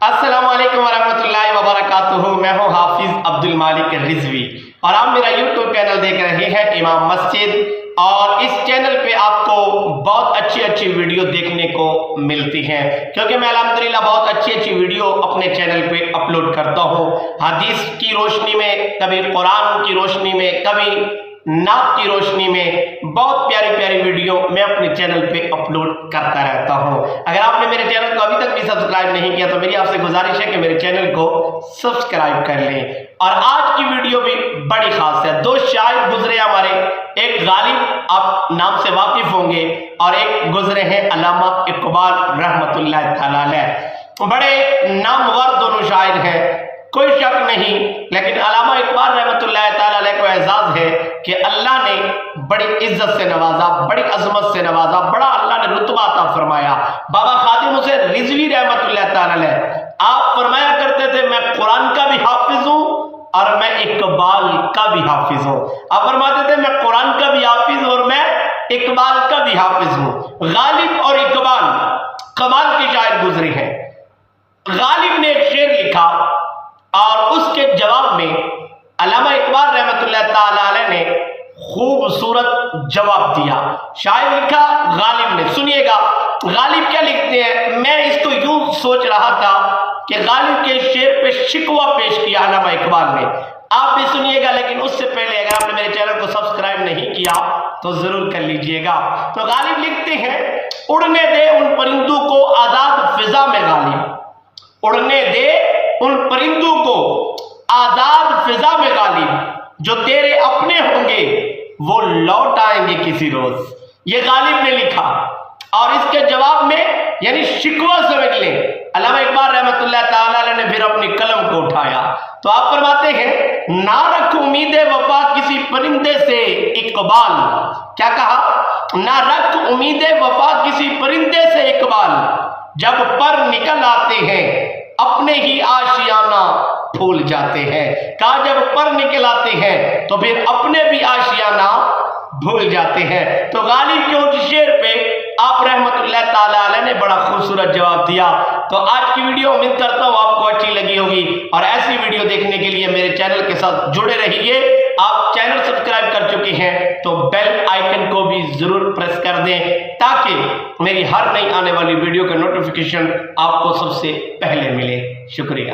السلام علیکم ورحمۃ اللہ وبرکاتہ۔ میں ہوں حافظ عبد المالک رضوی اور آپ میرا یوٹیوب چینل دیکھ رہے ہیں امام مسجد، اور اس چینل پہ آپ کو بہت اچھی ویڈیو دیکھنے کو ملتی ہیں، کیونکہ میں الحمدللہ بہت اچھی ویڈیو اپنے چینل پہ اپلوڈ کرتا ہوں، حدیث کی روشنی میں، کبھی قرآن کی روشنی میں، کبھی نعت کی روشنی میں، بہت پیاری ویڈیو میں اپنے چینل پہ اپلوڈ کرتا رہتا ہوں۔ اگر آپ نے میرے چینل کو ابھی تک بھی سبسکرائب نہیں کیا تو میری آپ سے گزارش ہے کہ میرے چینل کو سبسکرائب کر لیں۔ اور آج کی ویڈیو بھی بڑی خاص ہے۔ دو شاعر گزرے ہمارے، ایک غالب آپ نام سے واقف ہوں گے اور ایک گزرے ہیں علامہ اقبال رحمۃ اللہ تعالی علیہ۔ بڑے نامور دونوں شاعر ہیں، کوئی شک نہیں، لیکن علامہ اقبال رحمۃ اللہ تعالی علیہ کو اعزاز ہے کہ اللہ نے بڑی عزت سے نوازا، بڑی عظمت سے نوازا، بڑا اللہ نے رتبہ عطا فرمایا۔ بابا خادم حسین رضوی رحمۃ اللہ تعالی علیہ آپ فرمایا کرتے تھے میں قرآن کا بھی حافظ ہوں اور میں اقبال کا بھی حافظ ہوں۔ آپ فرماتے تھے میں قرآن کا بھی حافظ اور میں اقبال کا بھی حافظ ہوں۔ غالب اور اقبال کمال کے شاعر گزرے ہیں۔ غالب نے ایک شعر لکھا اور اس کے جواب میں علامہ اقبال رحمۃ اللہ تعالی علیہ نے خوبصورت جواب دیا۔ شاعر لکھا غالب نے، سنیے گا غالب کیا لکھتے ہیں۔ میں اس کو یوں سوچ رہا تھا کہ غالب کے شعر پہ شکوہ پیش کیا علامہ اقبال نے، آپ بھی سنیے گا، لیکن اس سے پہلے اگر آپ نے میرے چینل کو سبسکرائب نہیں کیا تو ضرور کر لیجئے گا۔ تو غالب لکھتے ہیں اڑنے دے ان پرندوں کو آزاد فضا میں غالب، اڑنے دے ان پرندوں کو آزاد فضا میں غالب، جو تیرے اپنے ہوں گے وہ لوٹ آئیں گے کسی روز۔ یہ غالب نے لکھا، اور اس کے جواب میں یعنی شکوہ سمجھ لیں، علامہ اقبال رحمۃ اللہ تعالی علیہ نے پھر اپنی قلم کو اٹھایا تو آپ فرماتے ہیں نہ رکھ امید وفا کسی پرندے سے اقبال۔ کیا کہا؟ نہ رکھ امید وفا کسی پرندے سے اقبال، جب پر نکل آتے ہیں اپنے ہی آشیانہ بھول جاتے ہیں۔ کہا جب پر نکل آتے ہیں تو پھر اپنے بھی آشیانہ بھول جاتے ہیں۔ تو غالب کے اس شعر پہ آپ رحمت اللہ تعالی علیہ نے بڑا خوبصورت جواب دیا۔ تو آج کی ویڈیو امید کرتا ہوں آپ کو اچھی لگی ہوگی، اور ایسی ویڈیو دیکھنے کے لیے میرے چینل کے ساتھ جڑے رہیے۔ آپ چینل سبسکرائب کر چکے ہیں تو بیل آئیکن کو بھی ضرور پریس کر دیں تاکہ میری ہر نئی آنے والی ویڈیو کا نوٹیفیکیشن آپ کو سب سے پہلے ملے۔ شکریہ۔